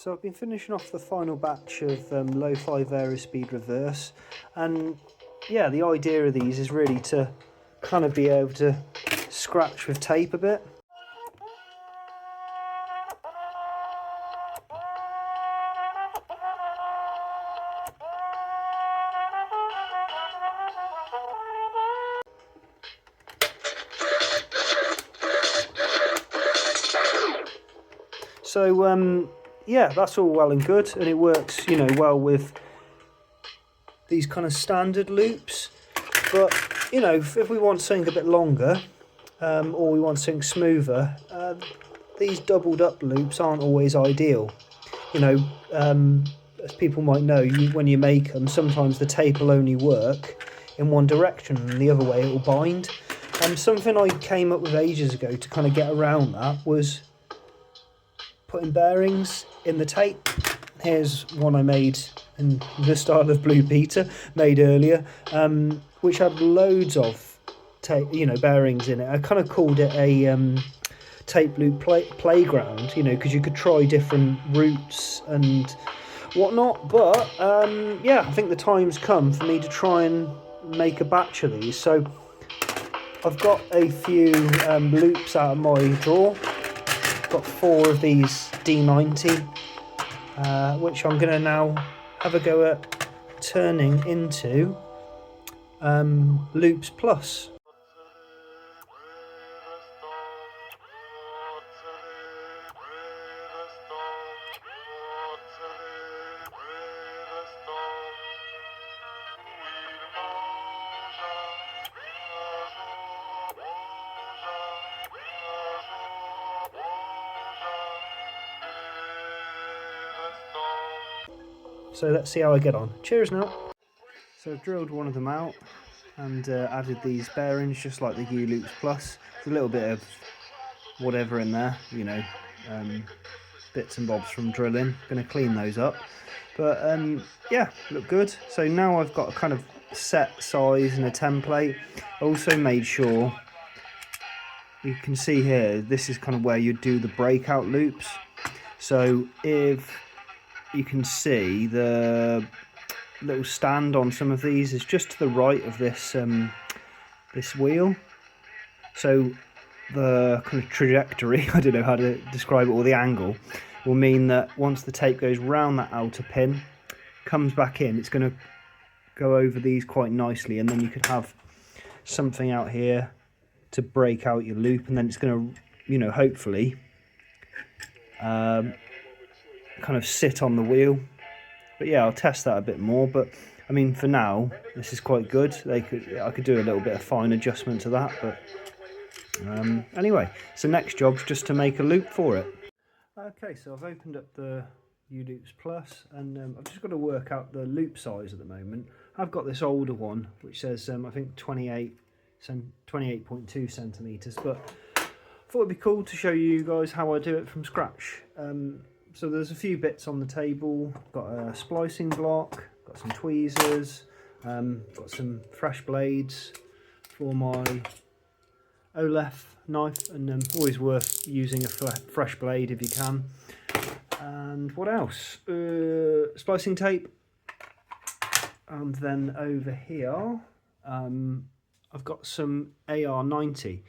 So I've been finishing off the final batch of lo-fi vari-speed reverse, and yeah, the idea of these is really to kind of be able to scratch with tape a bit. So yeah, that's all well and good, and it works, you know, well with these kind of standard loops. But you know, if we want something a bit longer, or we want something smoother, these doubled up loops aren't always ideal. You know, as people might know, when you make them, sometimes the tape will only work in one direction and the other way it will bind. And something I came up with ages ago to kind of get around that was putting bearings in the tape. Here's one I made in the style of Blue Peter, made earlier, which had loads of tape, you know, bearings in it. I kind of called it a tape loop playground, you know, because you could try different routes and whatnot. But yeah, I think the time's come for me to try and make a batch of these. So I've got a few loops out of my drawer. Got 4 of these D90, which I'm going to now have a go at turning into Loops Plus. So let's see how I get on. Cheers now. So I've drilled one of them out and added these bearings just like the uLoops Plus. There's a little bit of whatever in there, you know, bits and bobs from drilling. Going to clean those up. But yeah, look good. So now I've got a kind of set size and a template. I also made sure, you can see here, this is kind of where you do the breakout loops. So if you can see, the little stand on some of these is just to the right of this this wheel. So the kind of trajectory, I don't know how to describe it, or the angle, will mean that once the tape goes round that outer pin, comes back in, it's going to go over these quite nicely, and then you could have something out here to break out your loop, and then it's going to, you know, hopefully kind of sit on the wheel. But yeah, I'll test that a bit more. But I mean, for now, this is quite good. I could do a little bit of fine adjustment to that. But anyway, so next job's just to make a loop for it. Okay, so I've opened up the uLoops Plus, and I've just got to work out the loop size at the moment. I've got this older one which says I think 28.2 centimeters, but I thought it'd be cool to show you guys how I do it from scratch. So there's a few bits on the table. Got a splicing block, got some tweezers, got some fresh blades for my Olef knife, and always worth using a fresh blade if you can. And what else? Splicing tape. And then over here, I've got some AR90.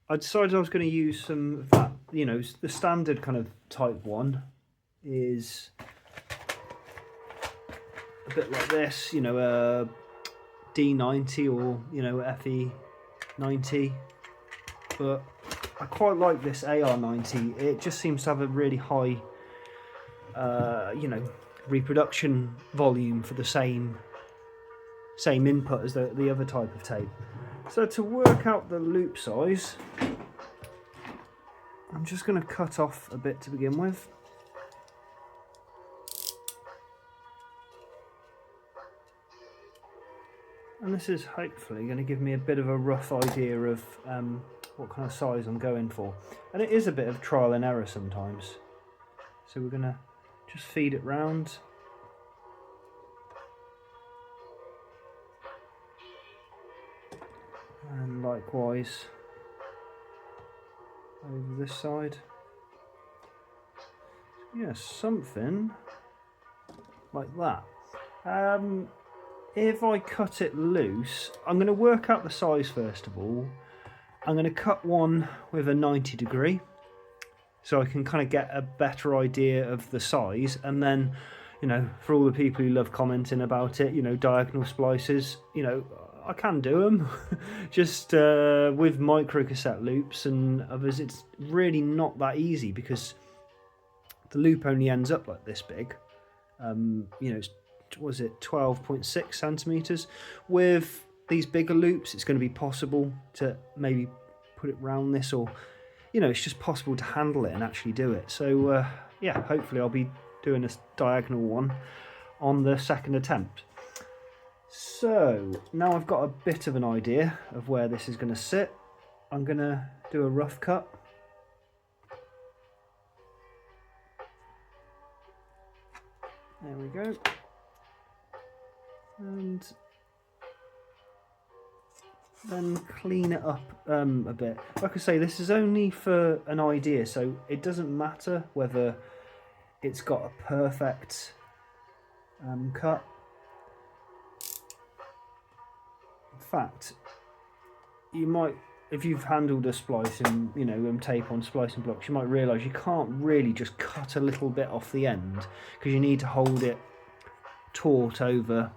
I decided I was going to use some of that, you know, the standard kind of type one is a bit like this, you know, a D90 or, you know, FE90, but I quite like this AR90. It just seems to have a really high, you know, reproduction volume for the same input as the other type of tape. So to work out the loop size, I'm just going to cut off a bit to begin with. And this is hopefully going to give me a bit of a rough idea of what kind of size I'm going for. And it is a bit of trial and error sometimes. So we're going to just feed it round. And likewise over this side. yeah, something like that. If I cut it loose, I'm going to work out the size first of all. I'm going to cut one with a 90 degree so I can kind of get a better idea of the size, and then, you know, for all the people who love commenting about it, you know, diagonal splices, you know, I can do them just with micro cassette loops and others. It's really not that easy because the loop only ends up like this big. You know, was it 12.6 centimeters? With these bigger loops, it's going to be possible to maybe put it round this, or, you know, it's just possible to handle it and actually do it. So yeah, hopefully I'll be doing a diagonal one on the second attempt. So now I've got a bit of an idea of where this is going to sit. I'm going to do a rough cut. There we go. And then clean it up a bit. Like I say, this is only for an idea, so it doesn't matter whether it's got a perfect cut. In fact, you might, if you've handled a splicing, you know, tape on splicing blocks, you might realise you can't really just cut a little bit off the end because you need to hold it taut over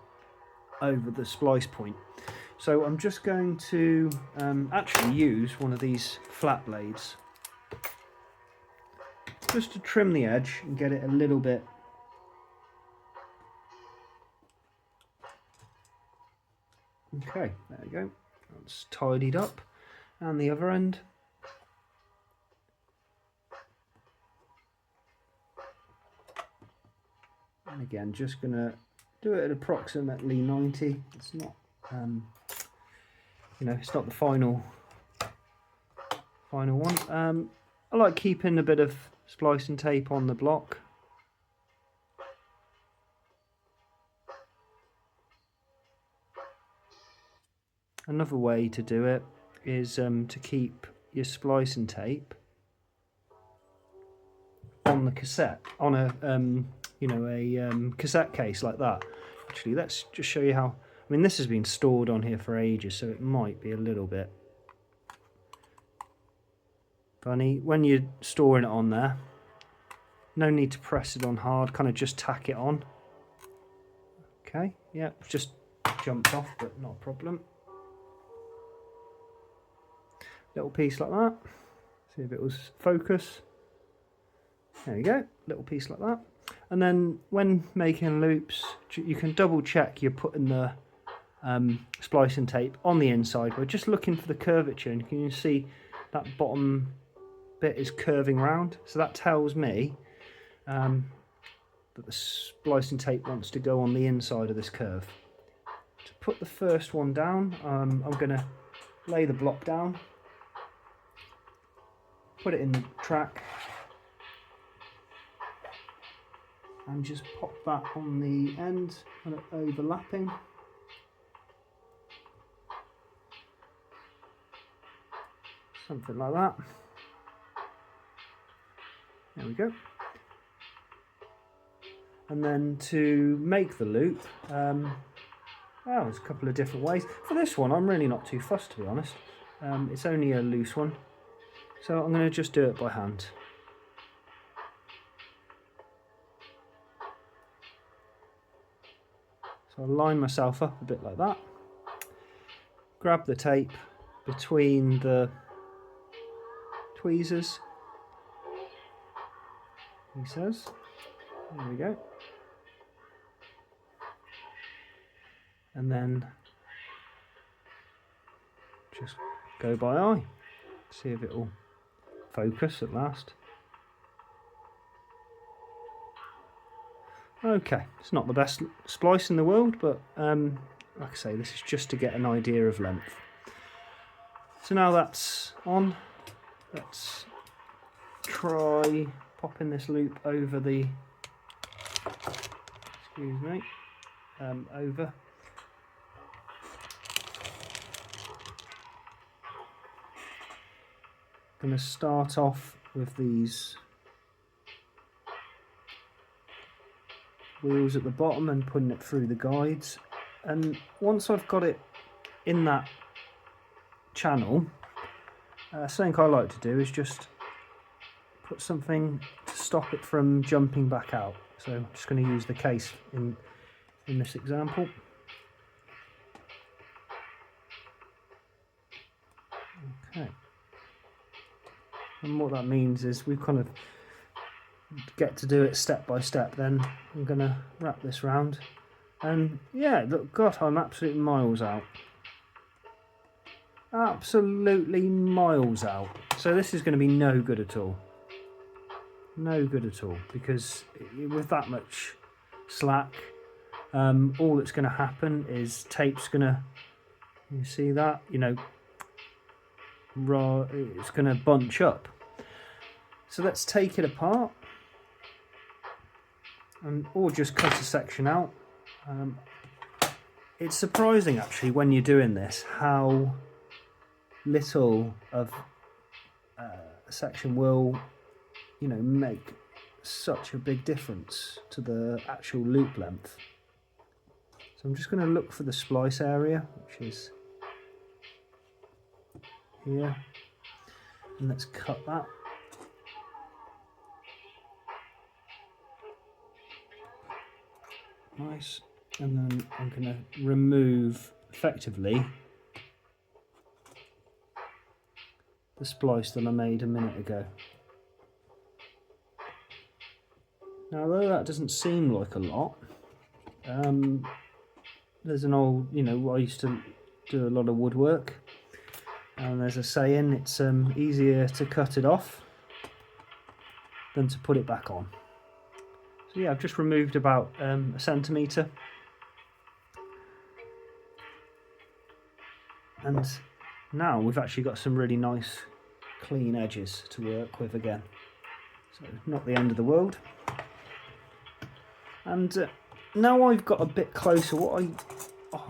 the splice point. So I'm just going to actually use one of these flat blades just to trim the edge and get it a little bit okay. There we go, that's tidied up. And the other end. And again, just gonna do it at approximately 90. It's not you know, it's not the final one. I like keeping a bit of splicing tape on the block. Another way to do it is to keep your splicing tape on the cassette, on a you know, a cassette case like that. Actually, let's just show you how. I mean, this has been stored on here for ages, so it might be a little bit funny. When you're storing it on there, no need to press it on hard, kind of just tack it on. Okay, yeah, just jumped off, but not a problem. Little piece like that. See if it will focus. There you go, little piece like that. And then when making loops, you can double check you're putting the splicing tape on the inside. We're just looking for the curvature, and you can see that bottom bit is curving round. So that tells me that the splicing tape wants to go on the inside of this curve. To put the first one down, I'm going to lay the block down, put it in the track, and just pop that on the end, kind of overlapping. Something like that. There we go. And then to make the loop, well, there's a couple of different ways. For this one, I'm really not too fussed, to be honest. It's only a loose one, so I'm going to just do it by hand. So I'll line myself up a bit like that. Grab the tape between the tweezers, he says. There we go. And then just go by eye. See if it will focus at last. Okay, it's not the best splice in the world, but like I say, this is just to get an idea of length. So now that's on, let's try popping this loop over the, excuse me, over. I'm going to start off with these wheels at the bottom and putting it through the guides. And once I've got it in that channel, something I like to do is just put something to stop it from jumping back out. So I'm just going to use the case in this example. Okay. And what that means is we kind of get to do it step by step. Then I'm going to wrap this round, and yeah, look, God, I'm absolutely miles out. Absolutely miles out. So this is going to be no good at all. No good at all, because with that much slack, all that's going to happen is tape's going to, you see that, you know, it's going to bunch up. So let's take it apart, or just cut a section out. It's surprising actually when you're doing this how little of a section will, you know, make such a big difference to the actual loop length. So I'm just going to look for the splice area, which is here, and let's cut that. Nice. And then I'm going to remove effectively the splice that I made a minute ago. Now, although that doesn't seem like a lot, there's an old, you know, I used to do a lot of woodwork, and there's a saying, it's easier to cut it off than to put it back on. So yeah, I've just removed about a centimetre. And now we've actually got some really nice clean edges to work with again. So not the end of the world. And now I've got a bit closer, what I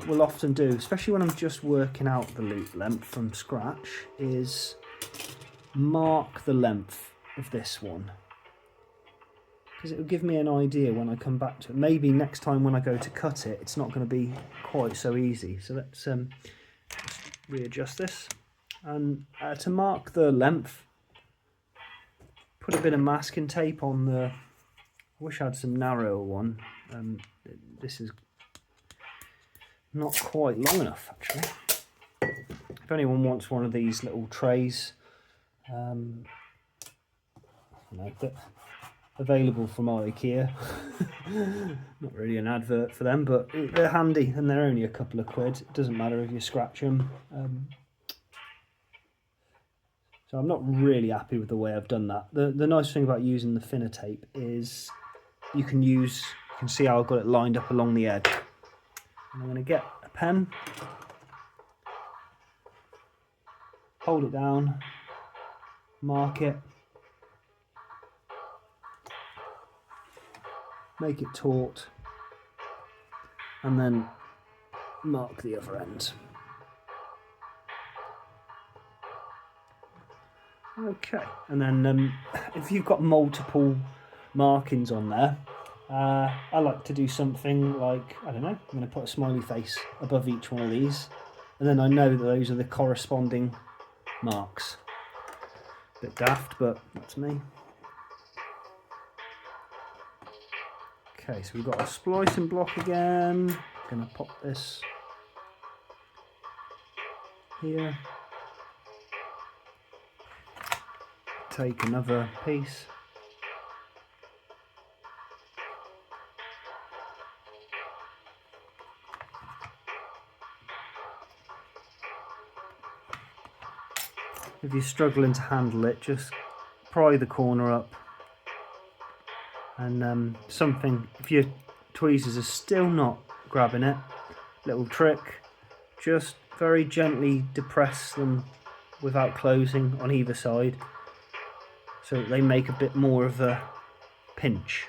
will often do, especially when I'm just working out the loop length from scratch, is mark the length of this one. Because it will give me an idea when I come back to it. Maybe next time when I go to cut it, it's not going to be quite so easy. So let's just readjust this. And to mark the length, put a bit of masking tape on the... I wish I had some narrower one. This is not quite long enough, actually. If anyone wants one of these little trays, available from IKEA. Not really an advert for them, but they're handy and they're only a couple of quid. It doesn't matter if you scratch them. So I'm not really happy with the way I've done that. The nice thing about using the thinner tape is you can see how I've got it lined up along the edge. And I'm going to get a pen, hold it down, mark it, make it taut, and then mark the other end. Okay, and then if you've got multiple markings on there, I like to do something like, I don't know, I'm going to put a smiley face above each one of these, and then I know that those are the corresponding marks. Bit daft, but that's me. Okay, so we've got our splicing block again. I'm going to pop this here. Take another piece. If you're struggling to handle it, just pry the corner up. And something, if your tweezers are still not grabbing it, little trick, just very gently depress them without closing on either side, so that they make a bit more of a pinch.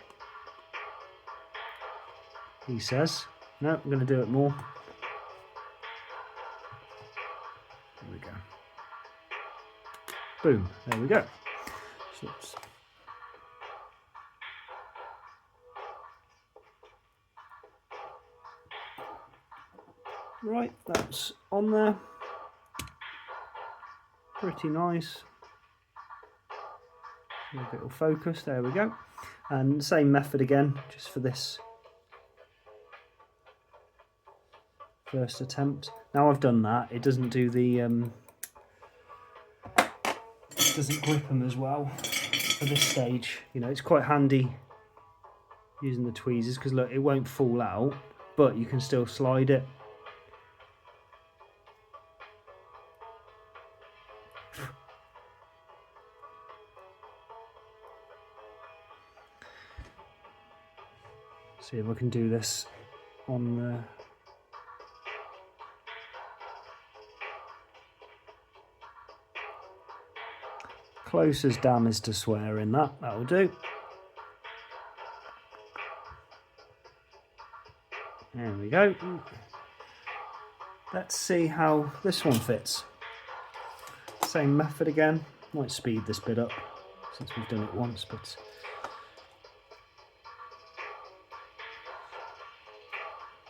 He says. No, I'm going to do it more. There we go. Boom, there we go. So Right, that's on there. Pretty nice. See if it'll focus. There we go. And same method again, just for this first attempt. Now I've done that, it doesn't do the it doesn't grip them as well for this stage. You know, it's quite handy using the tweezers because look, it won't fall out, but you can still slide it. See if I can do this on the close as damn is to swear in that. That'll do. There we go. Let's see how this one fits. Same method again. Might speed this bit up since we've done it once, but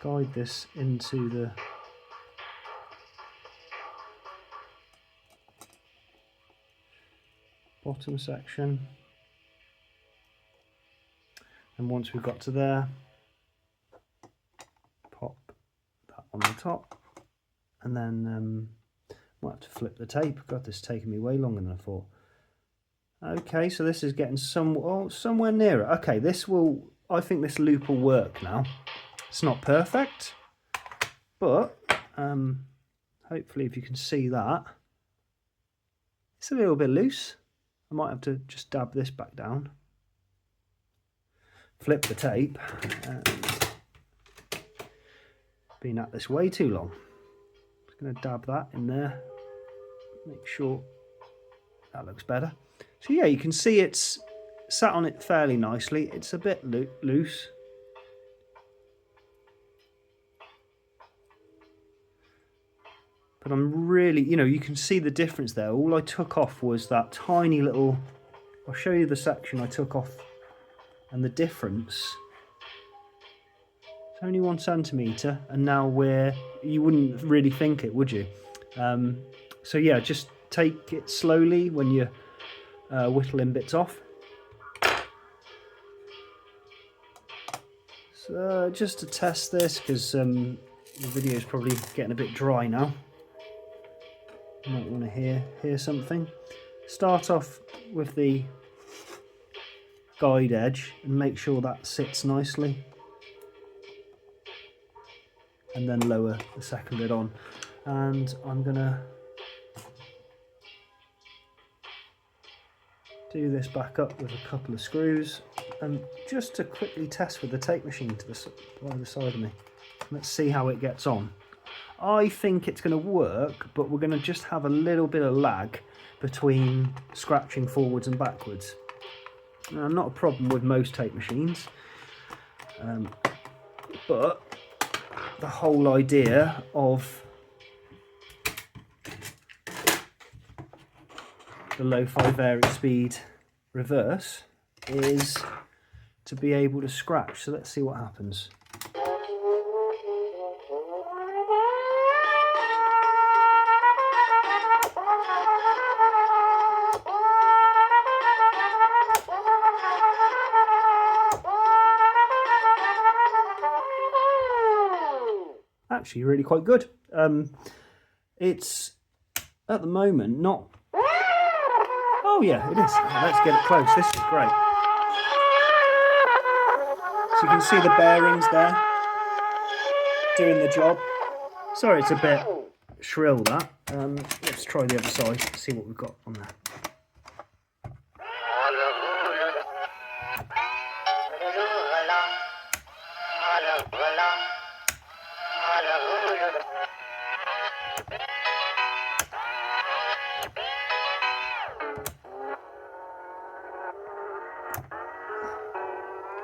guide this into the bottom section, and once we've got to there, pop that on the top, and then might have to flip the tape. God, this is taking me way longer than I thought. Okay, so this is getting somewhere nearer. Okay, this will, I think this loop will work now. It's not perfect, but hopefully if you can see that, it's a little bit loose. I might have to just dab this back down, flip the tape, been at this way too long. Just going to dab that in there, make sure that looks better. So yeah, you can see it's sat on it fairly nicely. It's a bit loose. But I'm really, you know, you can see the difference there. All I took off was that tiny little, I'll show you the section I took off, and the difference. It's only 1 centimetre, and now you wouldn't really think it, would you? So yeah, just take it slowly when you're whittling bits off. So just to test this, because the video is probably getting a bit dry now. You might want to hear something. Start off with the guide edge and make sure that sits nicely, and then lower the second bit on. And I'm gonna do this back up with a couple of screws, and just to quickly test with the tape machine to the either side of me. Let's see how it gets on. I think it's going to work, but we're going to just have a little bit of lag between scratching forwards and backwards. Now, not a problem with most tape machines, but the whole idea of the low-fi vari-speed reverse is to be able to scratch. So let's see what happens. Actually really quite good. It's at the moment not, oh yeah, it is. Let's get it close. This is great. So you can see the bearings there doing the job. Sorry, it's a bit shrill that. Let's try the other side, see what we've got on there.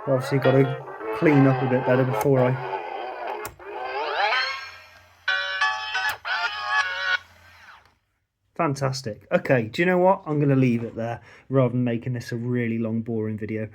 Obviously got to clean up a bit better before I... Fantastic. Okay, do you know what? I'm going to leave it there rather than making this a really long, boring video.